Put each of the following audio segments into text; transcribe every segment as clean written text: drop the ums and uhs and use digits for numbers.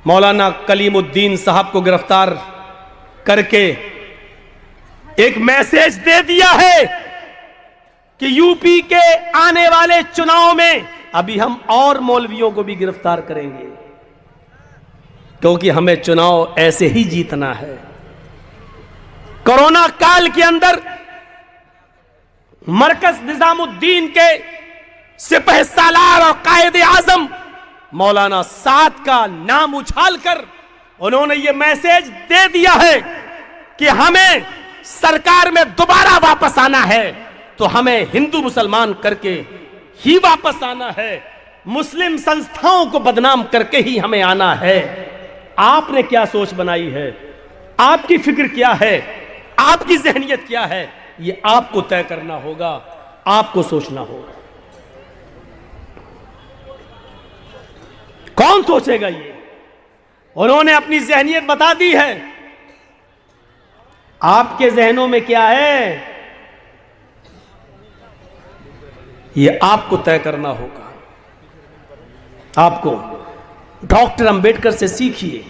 مولانا کلیم الدین صاحب کو گرفتار کر کے ایک میسج دے دیا ہے کہ یو پی کے آنے والے چناؤ میں ابھی ہم اور مولویوں کو بھی گرفتار کریں گے، کیونکہ ہمیں چناؤ ایسے ہی جیتنا ہے۔ کورونا کال کے اندر مرکز نظام الدین کے سپہ سالار اور قائد اعظم مولانا سعد کا نام اچھال کر انہوں نے یہ میسج دے دیا ہے کہ ہمیں سرکار میں دوبارہ واپس آنا ہے تو ہمیں ہندو مسلمان کر کے ہی واپس آنا ہے، مسلم سنستھاؤں کو بدنام کر کے ہی ہمیں آنا ہے۔ آپ نے کیا سوچ بنائی ہے؟ آپ کی فکر کیا ہے؟ آپ کی ذہنیت کیا ہے؟ یہ آپ کو طے کرنا ہوگا، آپ کو سوچنا ہوگا۔ کون سوچے گا یہ؟ انہوں نے اپنی ذہنیت بتا دی ہے۔ آپ کے ذہنوں میں کیا ہے یہ آپ کو طے کرنا ہوگا۔ آپ کو ڈاکٹر امبیڈکر سے سیکھیے،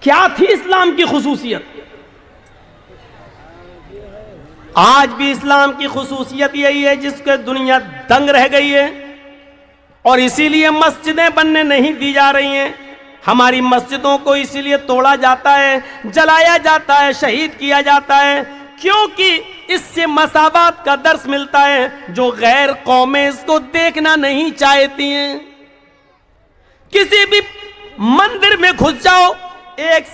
کیا تھی اسلام کی خصوصیت؟ آج بھی اسلام کی خصوصیت یہی ہے جس کے دنیا دنگ رہ گئی ہے، اور اسی لیے مسجدیں بننے نہیں دی جا رہی ہیں۔ ہماری مسجدوں کو اسی لیے توڑا جاتا ہے، جلایا جاتا ہے، شہید کیا جاتا ہے، کیونکہ اس سے مساوات کا درس ملتا ہے جو غیر قومیں اس کو دیکھنا نہیں چاہتی ہیں۔ کسی بھی مندر میں گھس جاؤ، ایک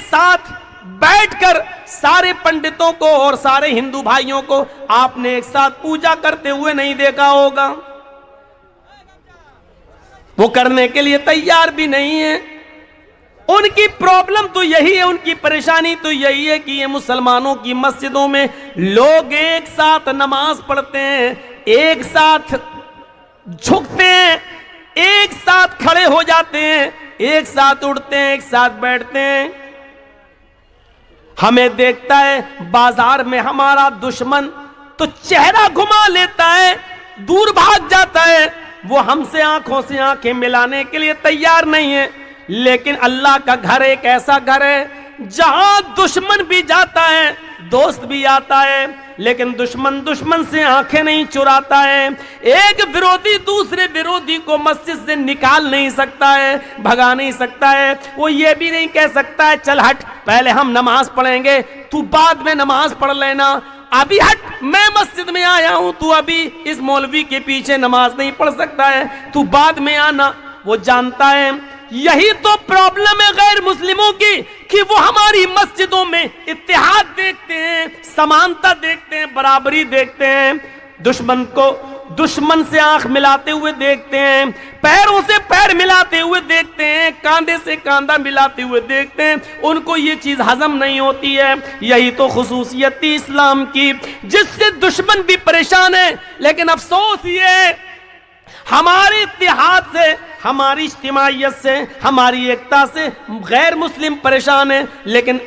ساتھ بیٹھ کر سارے پنڈتوں کو اور سارے ہندو بھائیوں کو آپ نے ایک ساتھ پوجا کرتے ہوئے نہیں دیکھا ہوگا۔ وہ کرنے کے لیے تیار بھی نہیں ہے۔ ان کی پرابلم تو یہی ہے، ان کی پریشانی تو یہی ہے کہ یہ مسلمانوں کی مسجدوں میں لوگ ایک ساتھ نماز پڑھتے ہیں، ایک ساتھ جھکتے ہیں، ایک ساتھ کھڑے ہو جاتے ہیں، ایک ساتھ اٹھتے ہیں، ایک ساتھ بیٹھتے ہیں۔ ہمیں دیکھتا ہے بازار میں ہمارا دشمن تو چہرہ گھما لیتا ہے، دور بھاگ جاتا ہے، وہ ہم سے آنکھوں سے آنکھیں ملانے کے لیے تیار نہیں ہے۔ لیکن اللہ کا گھر ایک ایسا گھر ہے جہاں دشمن بھی جاتا ہے، دوست بھی آتا ہے، لیکن دشمن سے آنکھیں نہیں چراتا ہے۔ ایک ویرودھی دوسرے ویرودھی کو مسجد سے نکال نہیں سکتا ہے، بھگا نہیں سکتا ہے۔ وہ یہ بھی نہیں کہہ سکتا ہے چل ہٹ پہلے ہم نماز پڑھیں گے، تو بعد میں نماز پڑھ لینا، ابھی ہٹ میں مسجد میں آیا ہوں، تو ابھی اس مولوی کے پیچھے نماز نہیں پڑھ سکتا ہے، تو بعد میں آنا۔ وہ جانتا ہے یہی تو پرابلم ہے غیر مسلموں کی کہ وہ ہماری مسجدوں میں اتحاد دیکھتے ہیں، سمانتا دیکھتے ہیں، برابری دیکھتے ہیں، دشمن کو دشمن سے آنکھ ملاتے ہوئے دیکھتے ہیں، پیروں سے پیر ملاتے ہوئے دیکھتے ہیں، کاندھے سے کاندھا ملاتے ہوئے دیکھتے ہیں۔ ان کو یہ چیز ہضم نہیں ہوتی ہے۔ یہی تو خصوصیت تھی اسلام کی جس سے دشمن بھی پریشان ہے۔ لیکن افسوس یہ ہے ہمارے اتحاد سے، ہماری اجتماعیت سے، ہماری ایکتا سے غیر مسلم پریشان ہے، لیکن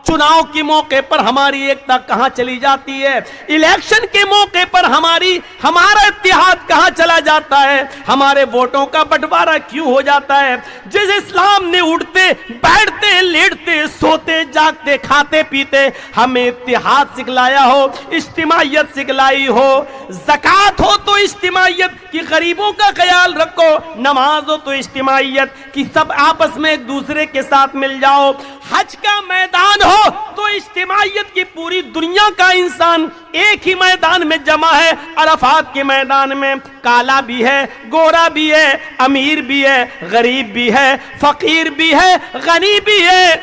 چناؤ کے موقع پر ہماری ایکتا کہاں چلی جاتی ہے؟ الیکشن کے موقع پر ہمارا اتحاد کہاں چلا جاتا ہے؟ ہمارے ووٹوں کا بٹوارا کیوں ہو جاتا ہے؟ جس اسلام نے اٹھتے بیٹھتے لیٹتے سوتے جاگتے کھاتے پیتے ہمیں اتحاد سکھلایا ہو، اجتماعیت سکھلائی ہو، زکوٰۃ ہو تو اجتماعیت کی غریبوں کا خیال رکھو، نماز ہو تو اجتماعیت کی سب آپس میں ایک دوسرے کے ساتھ مل جاؤ، حج کا میدان ہو تو اجتماعیت کی پوری دنیا کا انسان ایک ہی میدان میں جمع ہے۔ عرفات کے میدان میں کالا بھی ہے، گورا بھی ہے، امیر بھی ہے، غریب بھی ہے، فقیر بھی ہے، غنی بھی ہے،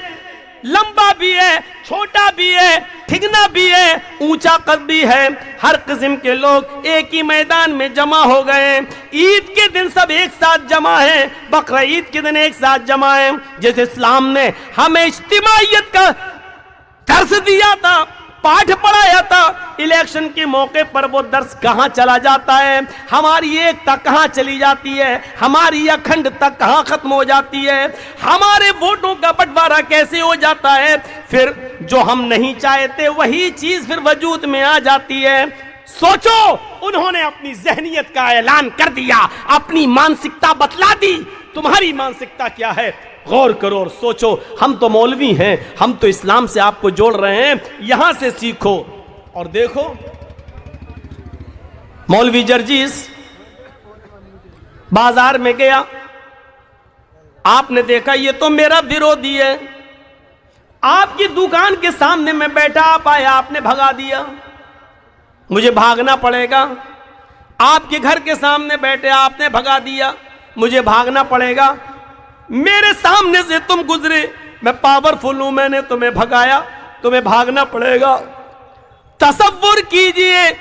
لمبا بھی ہے، چھوٹا بھی ہے، ٹھگنا بھی ہے، اونچا قد بھی ہے، ہر قسم کے لوگ ایک ہی میدان میں جمع ہو گئے۔ عید کے دن سب ایک ساتھ جمع ہیں، بقرہ عید کے دن ایک ساتھ جمع ہیں۔ جس اسلام نے ہمیں اجتماعیت کا درس دیا تھا، پاٹھ پڑھایا تھا، الیکشن کے موقع پر وہ درس کہاں چلا جاتا ہے؟ ہماری ایکتا کہاں چلی جاتی ہے؟ ہماری اکھنڈتا کہاں ختم ہو جاتی ہے؟ ہمارے ووٹوں کا بٹوارا کیسے ہو جاتا ہے؟ پھر جو ہم نہیں چاہتے وہی چیز پھر وجود میں آ جاتی ہے۔ سوچو، انہوں نے اپنی ذہنیت کا اعلان کر دیا، اپنی مانسکتا بتلا دی۔ تمہاری مانسکتا کیا ہے؟ غور کرو اور سوچو۔ ہم تو مولوی ہیں، ہم تو اسلام سے آپ کو جوڑ رہے ہیں، یہاں سے سیکھو۔ اور دیکھو مولوی جرجیس بازار میں گیا، آپ نے دیکھا یہ تو میرا ویرودھی ہے، آپ کی دکان کے سامنے میں بیٹھا، آپ آئے، آپ نے بھگا دیا، مجھے بھاگنا پڑے گا۔ آپ کے گھر کے سامنے بیٹھے، آپ نے بھگا دیا، مجھے بھاگنا پڑے گا۔ میرے سامنے سے تم گزرے، میں پاورفل ہوں، میں نے تمہیں بھگایا، تمہیں بھاگنا پڑے گا۔ تصور کیجئے،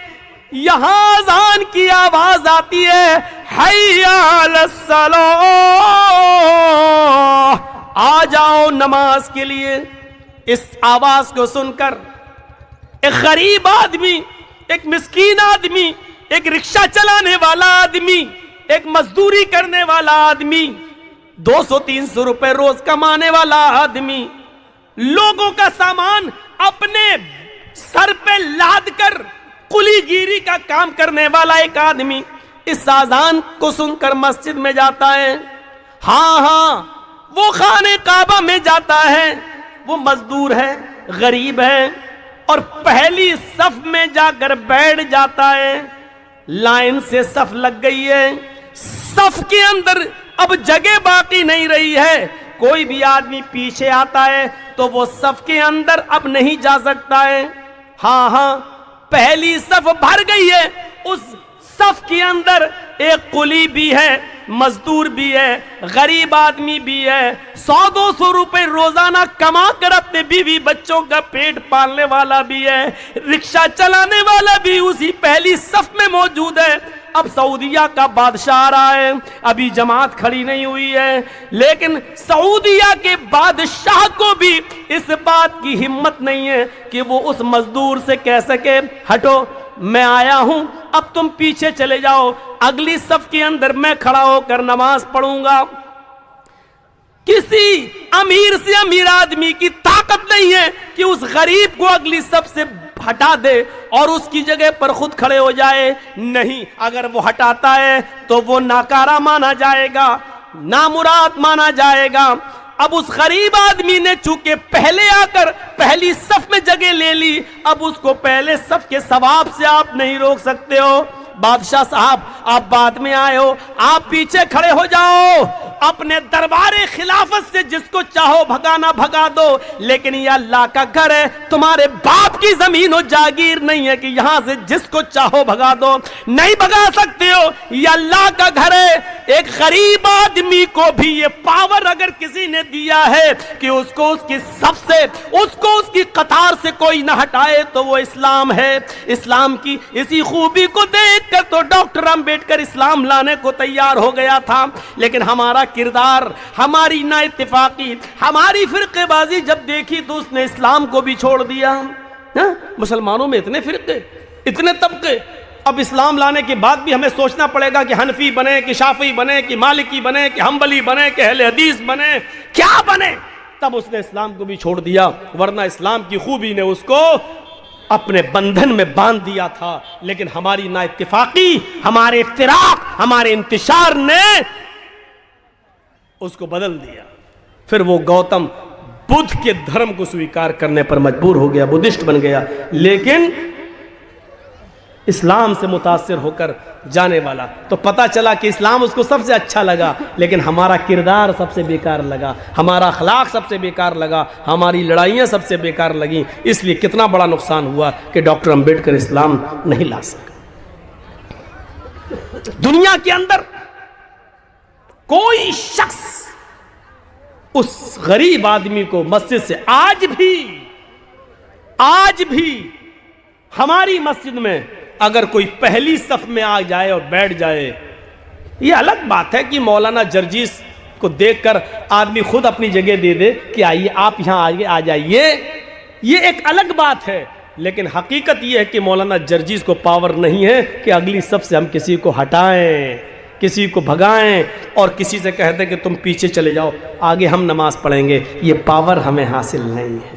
یہاں اذان کی آواز آتی ہے، حی علی الصلاۃ، آ جاؤ نماز کے لیے۔ اس آواز کو سن کر ایک غریب آدمی، ایک مسکین آدمی، ایک رکشہ چلانے والا آدمی، ایک مزدوری کرنے والا آدمی، 200-300 روپے روز کمانے والا آدمی، لوگوں کا سامان اپنے سر پہ لاد کر کلی گیری کا کام کرنے والا ایک آدمی اس اذان کو سن کر مسجد میں جاتا ہے۔ ہاں وہ خانے کعبہ میں جاتا ہے، وہ مزدور ہے، غریب ہے، اور پہلی صف میں جا کر بیٹھ جاتا ہے۔ لائن سے صف لگ گئی ہے، صف کے اندر اب جگہ باقی نہیں رہی ہے، کوئی بھی آدمی پیچھے آتا ہے تو وہ صف کے اندر اب نہیں جا سکتا ہے۔ ہاں پہلی صف بھر گئی ہے، اس صف کے اندر ایک قلی بھی ہے، مزدور بھی ہے، غریب آدمی بھی ہے، 100-200 روپے روزانہ کما کر اپنے بیوی بچوں کا پیٹ پالنے والا بھی ہے، رکشہ چلانے والا بھی اسی پہلی صف میں موجود ہے۔ اب سعودیہ کا بادشاہ آ رہا ہے، ابھی جماعت کھڑی نہیں ہوئی ہے، لیکن سعودیہ کے بادشاہ کو بھی اس بات کی ہمت نہیں ہے کہ وہ اس مزدور سے کہہ سکے ہٹو، میں آیا ہوں، اب تم پیچھے چلے جاؤ، اگلی صف کے اندر میں کھڑا ہو کر نماز پڑھوں گا۔ کسی امیر سے امیر آدمی کی طاقت نہیں ہے کہ اس غریب کو اگلی صف سے ہٹا دے اور اس کی جگہ پر خود کھڑے ہو جائے۔ نہیں، اگر وہ ہٹاتا ہے تو وہ ناکارہ مانا جائے گا، نامراد مانا جائے گا۔ اب اس غریب آدمی نے چونکہ پہلے آ کر پہلی صف میں جگہ لے لی، اب اس کو پہلے صف کے ثواب سے آپ نہیں روک سکتے ہو۔ بادشاہ صاحب، آپ بعد میں آئے ہو، آپ پیچھے کھڑے ہو جاؤ، اپنے دربار خلافت سے جس کو چاہو بھگانا بھگا دو، لیکن یہ اللہ کا گھر ہے، تمہارے باپ کی زمین و جاگیر نہیں ہے کہ یہاں سے جس کو چاہو بھگا دو، نہیں بھگا سکتے ہو، یہ اللہ کا گھر ہے۔ ایک غریب آدمی کو بھی یہ پاور اگر کسی نے دیا ہے کہ اس کو اس کی صف سے، اس کو اس کی قطار سے کوئی نہ ہٹائے تو وہ اسلام ہے۔ اسلام کی اسی خوبی کو دیکھ کر تو ڈاکٹر امبیڈکر اسلام لانے کو تیار ہو گیا تھا، لیکن ہمارا کردار، ہماری نا اتفاقی، ہماری فرقے بازی جب دیکھی تو اس نے اسلام کو بھی چھوڑ دیا۔ مسلمانوں میں اتنے فرقے، اتنے طبقے، اب اسلام لانے کے بعد بھی ہمیں سوچنا پڑے گا کہ حنفی بنے کہ شافعی بنے کہ مالکی بنے کہ حنبلی بنے کہ اہل حدیث بنے، کیا بنے؟ تب اس نے اسلام کو بھی چھوڑ دیا، ورنہ اسلام کی خوبی نے اس کو اپنے بندھن میں باندھ دیا تھا، لیکن ہماری نا اتفاقی، ہمارے افتراق، ہمارے انتشار نے اس کو بدل دیا۔ پھر وہ گوتم بدھ کے دھرم کو سویکار کرنے پر مجبور ہو گیا، بدھسٹ بن گیا، لیکن اسلام سے متاثر ہو کر جانے والا تو پتا چلا کہ اسلام اس کو سب سے اچھا لگا، لیکن ہمارا کردار سب سے بیکار لگا، ہمارا اخلاق سب سے بیکار لگا، ہماری لڑائیاں سب سے بیکار لگیں۔ اس لیے کتنا بڑا نقصان ہوا کہ ڈاکٹر امبیڈکر اسلام نہیں لا سکا۔ دنیا کے اندر کوئی شخص اس غریب آدمی کو مسجد سے آج بھی ہماری مسجد میں اگر کوئی پہلی صف میں آ جائے اور بیٹھ جائے، یہ الگ بات ہے کہ مولانا جرجیس کو دیکھ کر آدمی خود اپنی جگہ دے دے کہ آئیے آپ یہاں آگے آ جائیے، یہ ایک الگ بات ہے، لیکن حقیقت یہ ہے کہ مولانا جرجیس کو پاور نہیں ہے کہ اگلی صف سے ہم کسی کو ہٹائیں، کسی کو بھگائیں اور کسی سے کہتے کہ تم پیچھے چلے جاؤ، آگے ہم نماز پڑھیں گے، یہ پاور ہمیں حاصل نہیں ہے۔